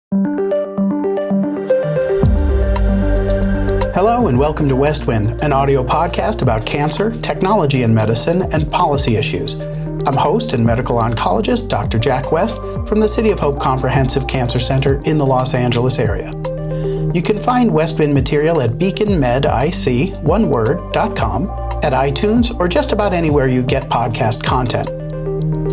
Hello and welcome to West Wind, an audio podcast about cancer, technology in medicine, and policy issues. I'm host and medical oncologist Dr. Jack West from the City of Hope Comprehensive Cancer Center in the Los Angeles area. You can find West Wind material at BeaconMedIC, one word.com, at iTunes, or just about anywhere you get podcast content.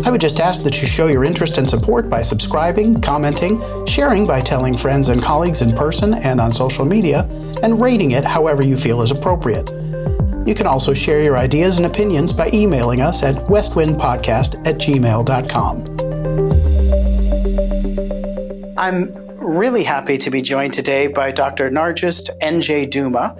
I would just ask that you show your interest and support by subscribing, commenting, sharing by telling friends and colleagues in person and on social media, and rating it however you feel is appropriate. You can also share your ideas and opinions by emailing us at westwindpodcast@gmail.com. I'm really happy to be joined today by Dr. Narjust Duma,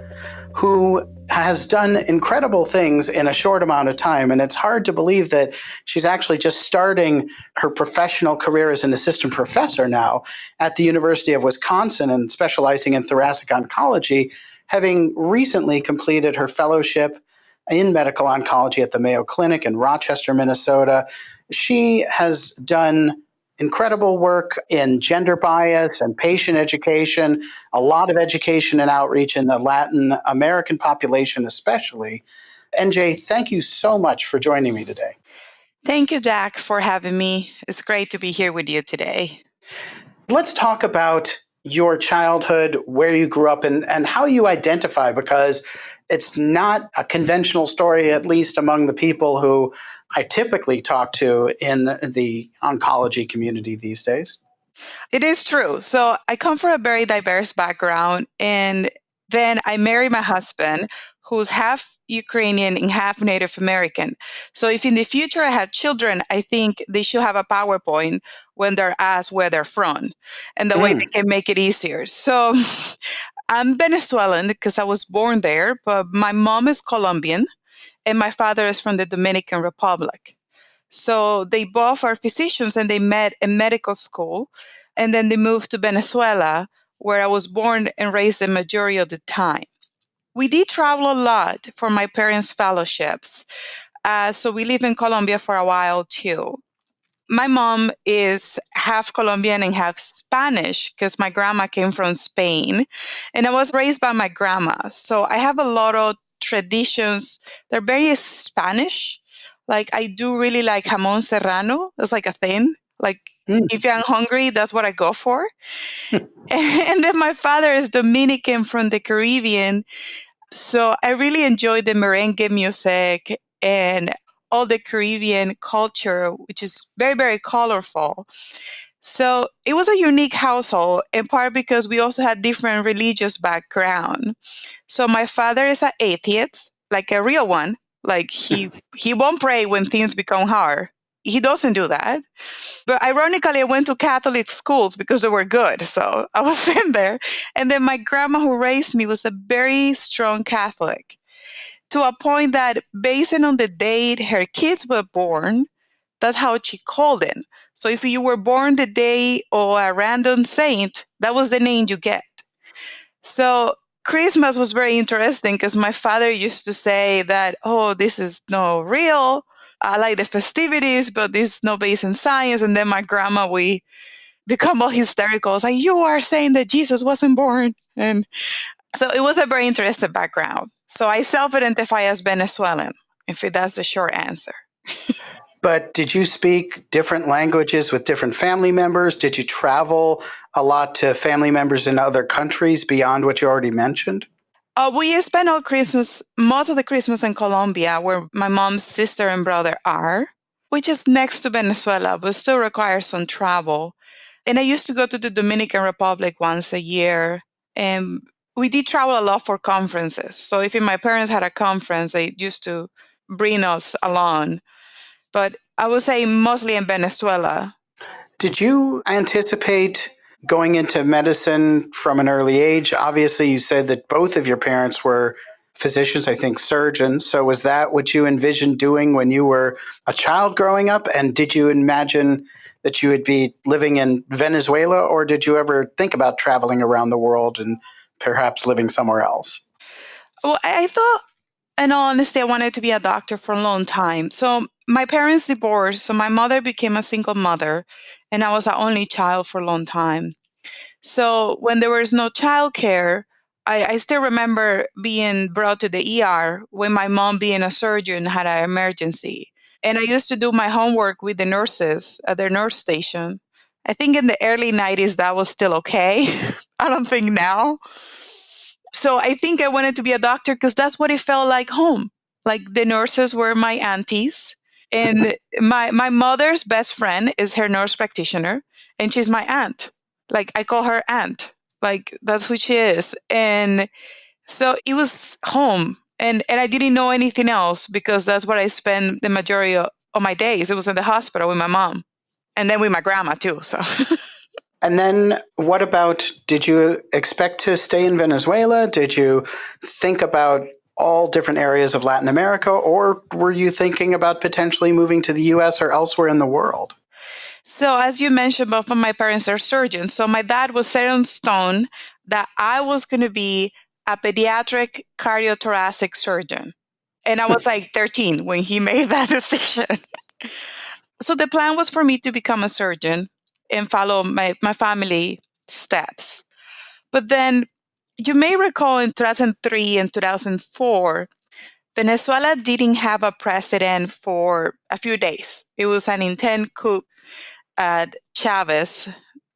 who has done incredible things in a short amount of time. And it's hard to believe that she's actually just starting her professional career as an assistant professor now at the University of Wisconsin and specializing in thoracic oncology, having recently completed her fellowship in medical oncology at the Mayo Clinic in Rochester, Minnesota. She has done incredible work in gender bias and patient education, a lot of education and outreach in the Latin American population especially. NJ, thank you so much for joining me today. Thank you, Jack, for having me. It's great to be here with you today. Let's talk about your childhood, where you grew up, and how you identify, because it's not a conventional story, at least among the people who I typically talk to in the oncology community these days. It is true. So I come from a very diverse background, and then I married my husband, who's half Ukrainian and half Native American. So if in the future I had children, I think they should have a PowerPoint when they're asked where they're from, and the way they can make it easier. So I'm Venezuelan because I was born there, but my mom is Colombian and my father is from the Dominican Republic. So they both are physicians and they met in medical school, and then they moved to Venezuela, where I was born and raised the majority of the time. We did travel a lot for my parents' fellowships. So we lived in Colombia for a while too. My mom is half Colombian and half Spanish because my grandma came from Spain, and I was raised by my grandma. So I have a lot of traditions. They're very Spanish. Like I do really like jamón serrano. That's like a thing. Like if I'm hungry, that's what I go for. And then my father is Dominican from the Caribbean. So I really enjoy the merengue music and all the Caribbean culture, which is very, very colorful. So it was a unique household, in part because we also had different religious background. So my father is an atheist, like a real one. Like he won't pray when things become hard. He doesn't do that. But ironically, I went to Catholic schools because they were good. So I was in there. And then my grandma who raised me was a very strong Catholic, to a point that based on the date her kids were born, that's how she called it. So if you were born the day of a random saint, that was the name you get. So Christmas was very interesting because my father used to say that, oh, this is not real. I like the festivities, but this is not based in science. And then my grandma, we become all hysterical. It's like, you are saying that Jesus wasn't born. And so it was a very interesting background. So I self-identify as Venezuelan, if that's the short answer. But did you speak different languages with different family members? Did you travel a lot to family members in other countries beyond what you already mentioned? We spent most of the Christmas in Colombia, where my mom's sister and brother are, which is next to Venezuela, but still requires some travel. And I used to go to the Dominican Republic once a year, and we did travel a lot for conferences. So if my parents had a conference, they used to bring us along. But I would say mostly in Venezuela. Did you anticipate going into medicine from an early age? Obviously, you said that both of your parents were physicians, I think surgeons. So was that what you envisioned doing when you were a child growing up? And did you imagine that you would be living in Venezuela, or did you ever think about traveling around the world and perhaps living somewhere else? Well, I thought, in all honesty, I wanted to be a doctor for a long time. So my parents divorced. So my mother became a single mother, and I was the only child for a long time. So when there was no childcare, I still remember being brought to the ER when my mom, being a surgeon, had an emergency. And I used to do my homework with the nurses at their nurse station. I think in the early 90s that was still okay. I don't think now. So I think I wanted to be a doctor because that's what it felt like home. Like the nurses were my aunties. And my mother's best friend is her nurse practitioner, and she's my aunt. Like I call her aunt. Like that's who she is. And so it was home. And I didn't know anything else because that's where I spent the majority of my days. It was in the hospital with my mom. And then with my grandma too. So And then what about, did you expect to stay in Venezuela? Did you think about all different areas of Latin America, or were you thinking about potentially moving to the US or elsewhere in the world? So, as you mentioned, both of my parents are surgeons. So, my dad was set in stone that I was going to be a pediatric cardiothoracic surgeon. And I was like 13 when he made that decision. So, the plan was for me to become a surgeon and follow my family steps. But then you may recall in 2003 and 2004, Venezuela didn't have a president for a few days. It was an intense coup at Chavez,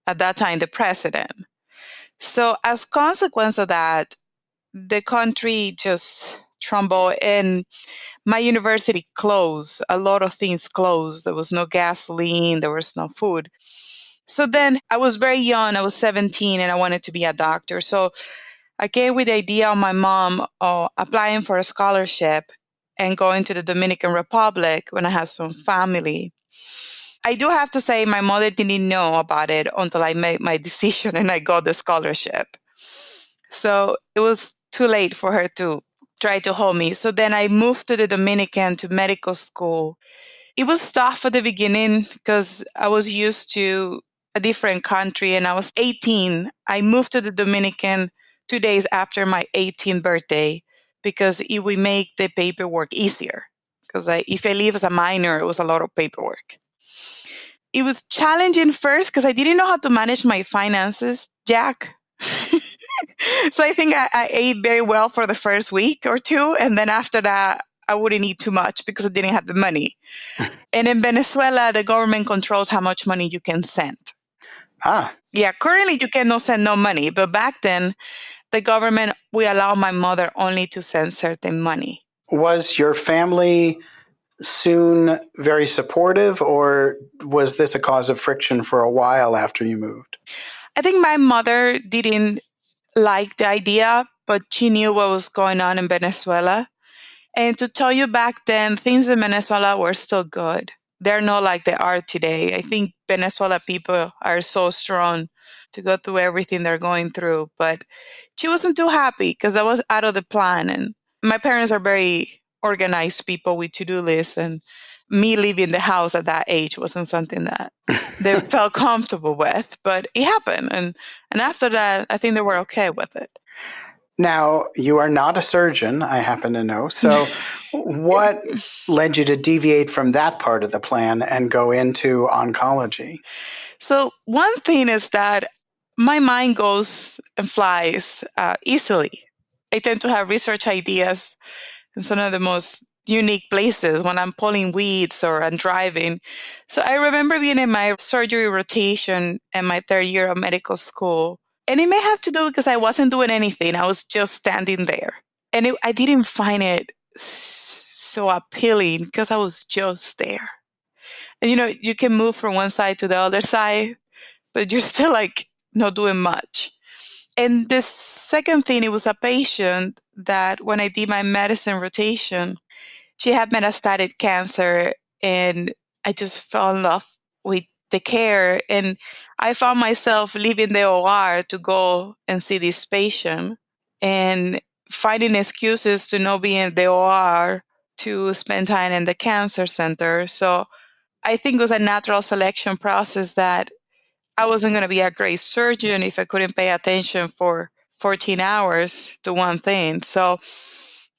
at that time the president. So as consequence of that, the country just trembled and my university closed. A lot of things closed. There was no gasoline, there was no food. So then I was very young. I was 17 and I wanted to be a doctor. So I came with the idea of my mom applying for a scholarship and going to the Dominican Republic when I had some family. I do have to say, my mother didn't know about it until I made my decision and I got the scholarship. So it was too late for her to try to hold me. So then I moved to the Dominican to medical school. It was tough at the beginning because I was used to a different country and I was 18. I moved to the Dominican 2 days after my 18th birthday because it would make the paperwork easier. Because if I leave as a minor, it was a lot of paperwork. It was challenging first because I didn't know how to manage my finances, Jack. So I think I ate very well for the first week or two. And then after that, I wouldn't eat too much because I didn't have the money. And in Venezuela, the government controls how much money you can send. Ah. Yeah, currently you cannot send no money. But back then, the government will allow my mother only to send certain money. Was your family soon very supportive, or was this a cause of friction for a while after you moved? I think my mother didn't like the idea, but she knew what was going on in Venezuela. And to tell you, back then, things in Venezuela were still good. They're not like they are today. I think Venezuela people are so strong to go through everything they're going through. But she wasn't too happy because I was out of the plan. And my parents are very organized people with to-do lists. And me leaving the house at that age wasn't something that they felt comfortable with. But it happened. And after that, I think they were okay with it. Now, you are not a surgeon, I happen to know. So, what led you to deviate from that part of the plan and go into oncology? So, one thing is that my mind goes and flies easily. I tend to have research ideas in some of the most unique places when I'm pulling weeds or I'm driving. So, I remember being in my surgery rotation in my third year of medical school. And it may have to do because I wasn't doing anything, I was just standing there. And I didn't find it so appealing because I was just there. And you can move from one side to the other side, but you're still like not doing much. And the second thing, it was a patient that when I did my medicine rotation, she had metastatic cancer, and I just fell in love with the care. And I found myself leaving the OR to go and see this patient and finding excuses to not be in the OR to spend time in the cancer center. So I think it was a natural selection process that I wasn't going to be a great surgeon if I couldn't pay attention for 14 hours to one thing. So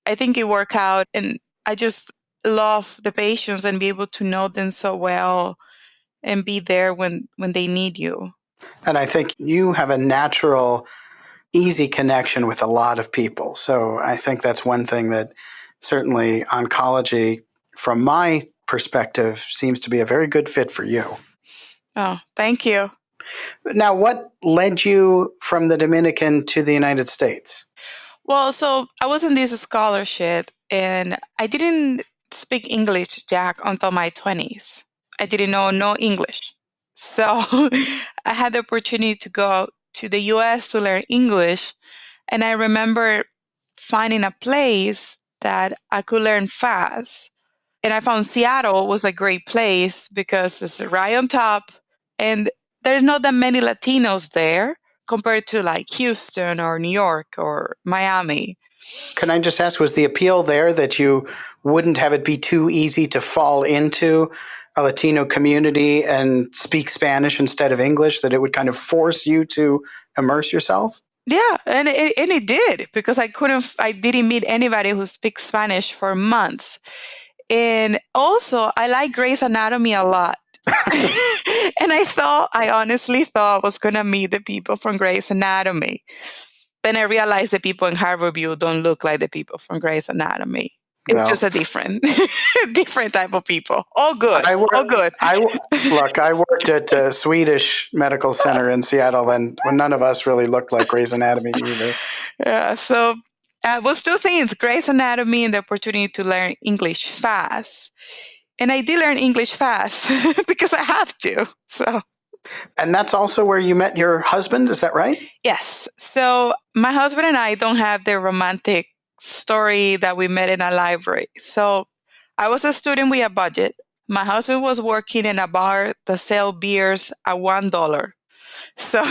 I think it worked out. And I just love the patients and be able to know them so well and be there when they need you. And I think you have a natural, easy connection with a lot of people. So I think that's one thing that certainly oncology, from my perspective, seems to be a very good fit for you. Oh, thank you. Now, what led you from the Dominican to the United States? Well, so I was in this scholarship and I didn't speak English, Jack, until my 20s. I didn't know no English. So I had the opportunity to go to the US to learn English. And I remember finding a place that I could learn fast. And I found Seattle was a great place because it's right on top. And there's not that many Latinos there compared to like Houston or New York or Miami. Can I just ask, was the appeal there that you wouldn't have it be too easy to fall into a Latino community and speak Spanish instead of English, that it would kind of force you to immerse yourself? Yeah, and it did because I didn't meet anybody who speaks Spanish for months. And also, I like Grey's Anatomy a lot. And I honestly thought I was going to meet the people from Grey's Anatomy. Then I realized the people in Harborview don't look like the people from Grey's Anatomy. It's Well, just a different type of people. All good. All good. Look, I worked at a Swedish medical center in Seattle, and when none of us really looked like Grey's Anatomy either. Yeah, so it was two things, Grey's Anatomy and the opportunity to learn English fast. And I did learn English fast because I have to. So. And that's also where you met your husband, is that right? Yes. So my husband and I don't have the romantic story that we met in a library. So I was a student with a budget. My husband was working in a bar that sell beers at $1. So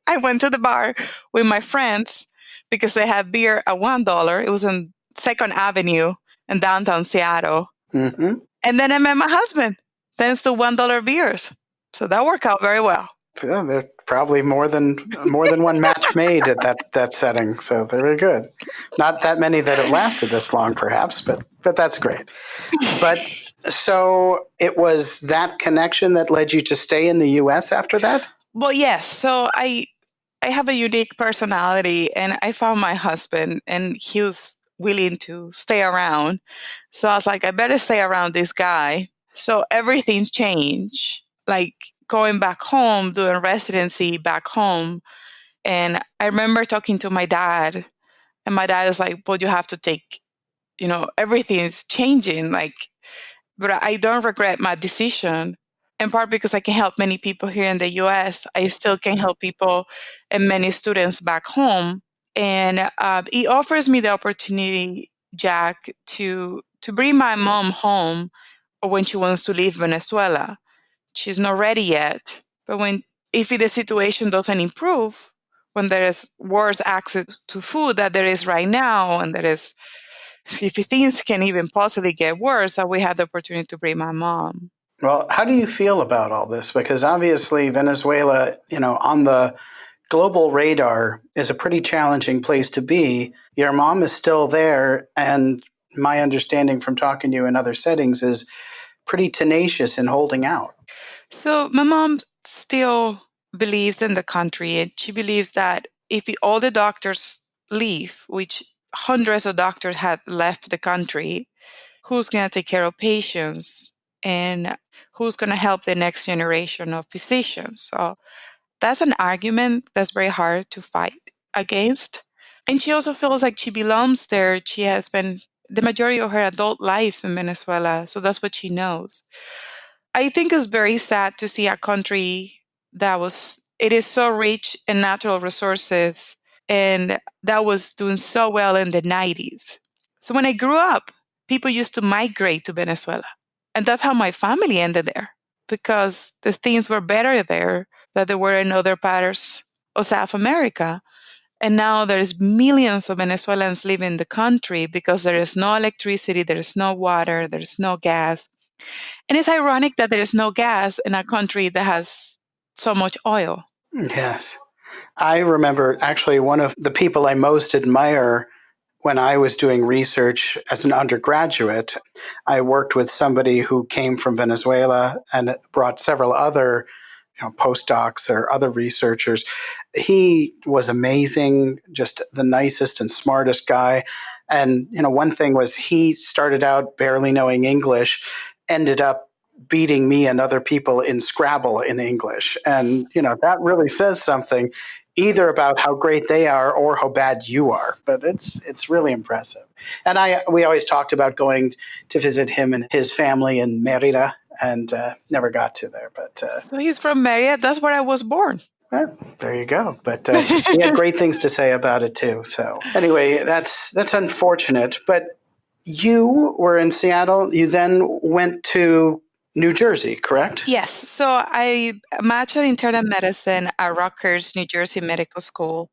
I went to the bar with my friends because they had beer at $1. It was on 2nd Avenue in downtown Seattle. Mm-hmm. And then I met my husband thanks to $1 beers. So that worked out very well. Yeah, there's probably more than one match made at that setting. So very good. Not that many that have lasted this long, perhaps, but that's great. But so it was that connection that led you to stay in the U.S. after that? Well, yes. So I have a unique personality, and I found my husband, and he was willing to stay around. So I was like, I better stay around this guy. So everything's changed. Like going back home, doing residency back home. And I remember talking to my dad, and my dad is like, well, you have to take, everything is changing. Like, but I don't regret my decision. In part because I can help many people here in the US. I still can help people and many students back home. And it offers me the opportunity, Jack, to bring my mom home when she wants to leave Venezuela. She's not ready yet. But if the situation doesn't improve, when there is worse access to food that there is right now, and if things can even possibly get worse, we had the opportunity to bring my mom. Well, how do you feel about all this? Because obviously Venezuela, on the global radar is a pretty challenging place to be. Your mom is still there, and my understanding from talking to you in other settings is pretty tenacious in holding out. So my mom still believes in the country, and she believes that if all the doctors leave, which hundreds of doctors have left the country, who's going to take care of patients and who's going to help the next generation of physicians? So that's an argument that's very hard to fight against. And she also feels like she belongs there. She has spent the majority of her adult life in Venezuela, so that's what she knows. I think it's very sad to see a country it is so rich in natural resources and that was doing so well in the 90s. So when I grew up, people used to migrate to Venezuela. And that's how my family ended there because the things were better there than they were in other parts of South America. And now there's millions of Venezuelans living in the country because there is no electricity, there is no water, there is no gas. And it's ironic that there is no gas in a country that has so much oil. Yes. I remember actually one of the people I most admire when I was doing research as an undergraduate. I worked with somebody who came from Venezuela and brought several other postdocs or other researchers. He was amazing, just the nicest and smartest guy. And one thing was he started out barely knowing English, ended up beating me and other people in Scrabble in English. And that really says something either about how great they are or how bad you are. But it's really impressive. And we always talked about going to visit him and his family in Merida, and never got to there. But So he's from Merida. That's where I was born. well, there you go. But he had great things to say about it too. So anyway, that's unfortunate. But you were in Seattle. You then went to New Jersey, correct? Yes. So I majored in internal medicine at Rutgers, New Jersey Medical School.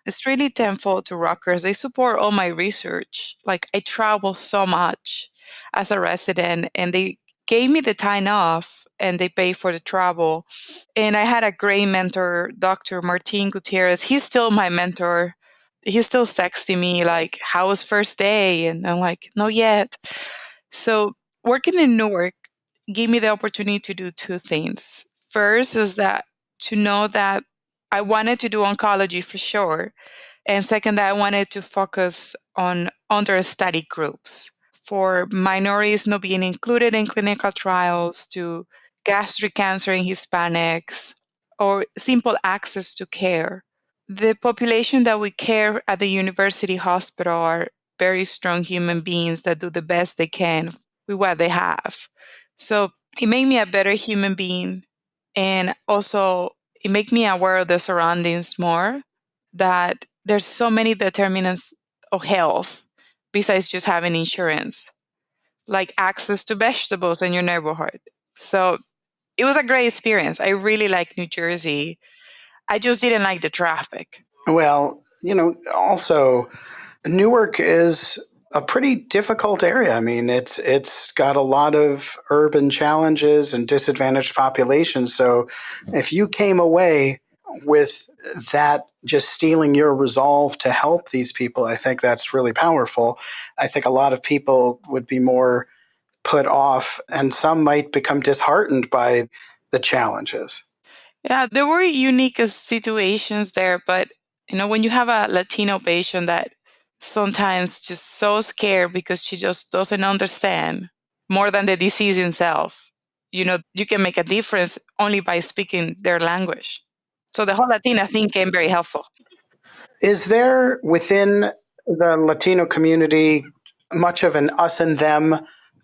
It's really thankful to Rutgers. They support all my research. Like I travel so much as a resident, and they gave me the time off and they pay for the travel. And I had a great mentor, Dr. Martin Gutierrez. He's still my mentor. He's still texting me like, how was first day? And I'm like, no yet. So working in Newark gave me the opportunity to do two things. First is that to know that I wanted to do oncology for sure. And second, that I wanted to focus on understudied groups for minorities not being included in clinical trials, to gastric cancer in Hispanics, or simple access to care. The population that we care at the university hospital are very strong human beings that do the best they can with what they have. So it made me a better human being. And also, it made me aware of the surroundings more, that there's so many determinants of health besides just having insurance, like access to vegetables in your neighborhood. So it was a great experience. I really like New Jersey. I just didn't like the traffic. Well, also Newark is a pretty difficult area. I mean, it's got a lot of urban challenges and disadvantaged populations. So if you came away with that just stealing your resolve to help these people, I think that's really powerful. I think a lot of people would be more put off, and some might become disheartened by the challenges. Yeah, there were unique situations there, but when you have a Latino patient that sometimes just so scared because she just doesn't understand more than the disease itself, you can make a difference only by speaking their language. So the whole Latina thing came very helpful. Is there within the Latino community much of an us and them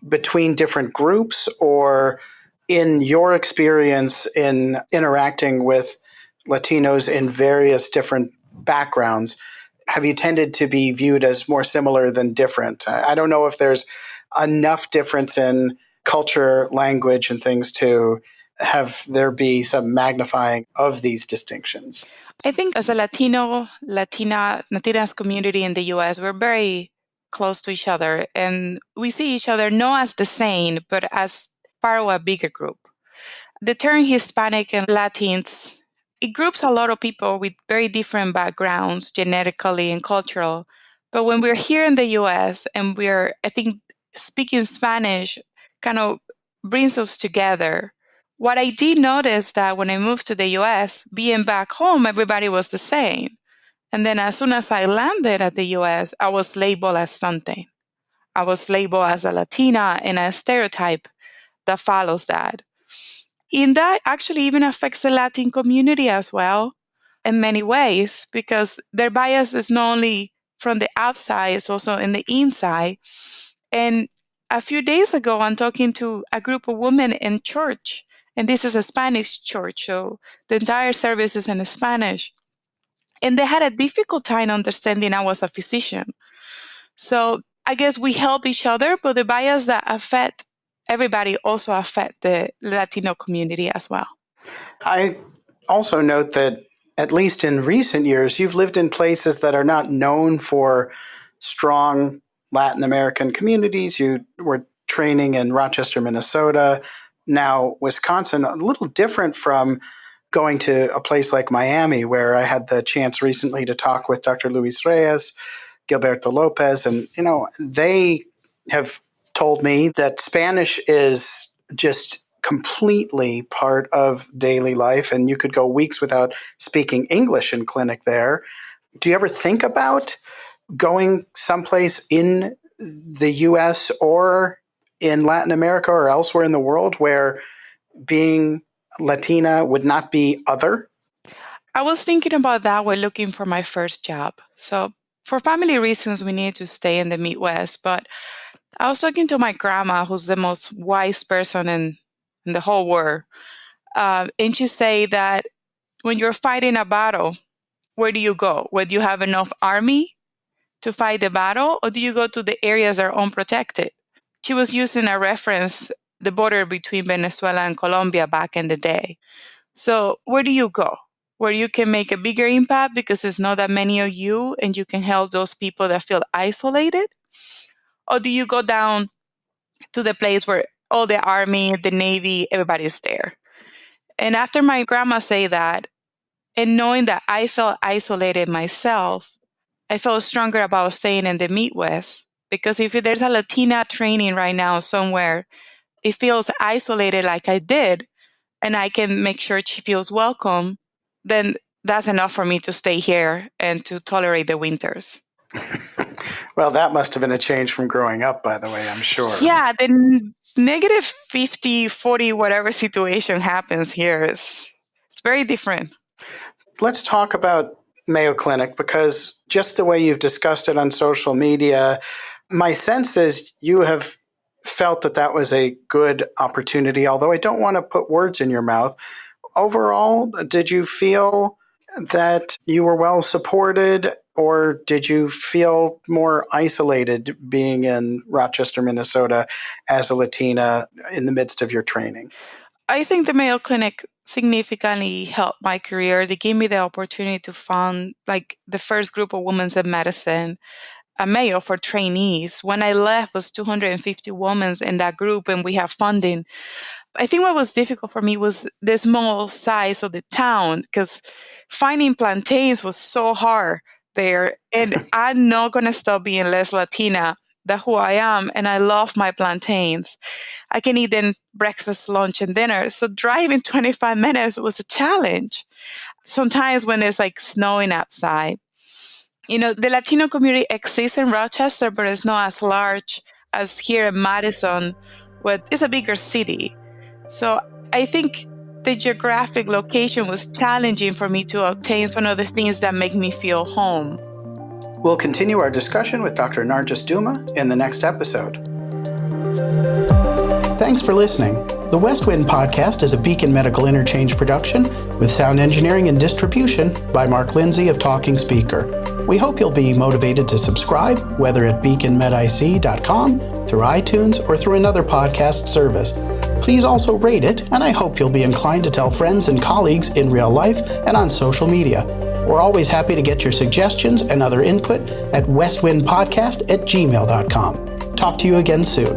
between different groups, or in your experience in interacting with Latinos in various different backgrounds, have you tended to be viewed as more similar than different? I don't know if there's enough difference in culture, language, and things to have there be some magnifying of these distinctions. I think as a Latinas community in the US, we're very close to each other, and we see each other not as the same, but as part of a bigger group. The term Hispanic and Latins, it groups a lot of people with very different backgrounds, genetically and cultural. But when we're here in the US and I think, speaking Spanish kind of brings us together. What I did notice that when I moved to the US, being back home, everybody was the same. And then as soon as I landed at the US, I was labeled as something. I was labeled as a Latina, and a stereotype that follows that. And that actually even affects the Latin community as well in many ways, because their bias is not only from the outside, it's also in the inside. And a few days ago, I'm talking to a group of women in church, and this is a Spanish church, so the entire service is in Spanish. And they had a difficult time understanding I was a physician. So I guess we help each other, but the bias that affect everybody also affect the Latino community as well. I also note that, at least in recent years, you've lived in places that are not known for strong Latin American communities. You were training in Rochester, Minnesota, now Wisconsin, a little different from going to a place like Miami, where I had the chance recently to talk with Dr. Luis Reyes, Gilberto Lopez, and they have told me that Spanish is just completely part of daily life, and you could go weeks without speaking English in clinic there. Do you ever think about going someplace in the US or in Latin America or elsewhere in the world where being Latina would not be other? I was thinking about that when looking for my first job. So, for family reasons, we needed to stay in the Midwest. But I was talking to my grandma, who's the most wise person in the whole world. And she said that when you're fighting a battle, where do you go? Where do you have enough army to fight the battle, or do you go to the areas that are unprotected? She was using a reference, the border between Venezuela and Colombia back in the day. So where do you go? Where you can make a bigger impact because there's not that many of you and you can help those people that feel isolated? Or do you go down to the place where all the army, the navy, everybody's there? And after my grandma said that, and knowing that I felt isolated myself, I felt stronger about staying in the Midwest. Because if there's a Latina training right now somewhere, it feels isolated like I did, and I can make sure she feels welcome, then that's enough for me to stay here and to tolerate the winters. Well, that must have been a change from growing up, by the way, I'm sure. Yeah, the negative 50, 40, whatever situation happens here it's very different. Let's talk about Mayo Clinic, because just the way you've discussed it on social media, my sense is you have felt that that was a good opportunity, although I don't want to put words in your mouth. Overall, did you feel that you were well supported, or did you feel more isolated being in Rochester, Minnesota as a Latina in the midst of your training? I think the Mayo Clinic significantly helped my career. They gave me the opportunity to found like the first group of women in medicine at Mayo for trainees. When I left, was 250 women in that group, and we have funding. I think what was difficult for me was the small size of the town, because finding plantains was so hard there. And I'm not going to stop being less Latina. That's who I am. And I love my plantains. I can eat them breakfast, lunch, and dinner. So driving 25 minutes was a challenge. Sometimes when it's like snowing outside. You know, the Latino community exists in Rochester, but it's not as large as here in Madison, where it's a bigger city. So I think the geographic location was challenging for me to obtain some of the things that make me feel home. We'll continue our discussion with Dr. Narjust Duma in the next episode. Thanks for listening. The West Wind Podcast is a Beacon Medical Interchange production with sound engineering and distribution by Mark Lindsay of Talking Speaker. We hope you'll be motivated to subscribe, whether at BeaconMedIC.com, through iTunes, or through another podcast service. Please also rate it, and I hope you'll be inclined to tell friends and colleagues in real life and on social media. We're always happy to get your suggestions and other input at westwindpodcast@gmail.com. Talk to you again soon.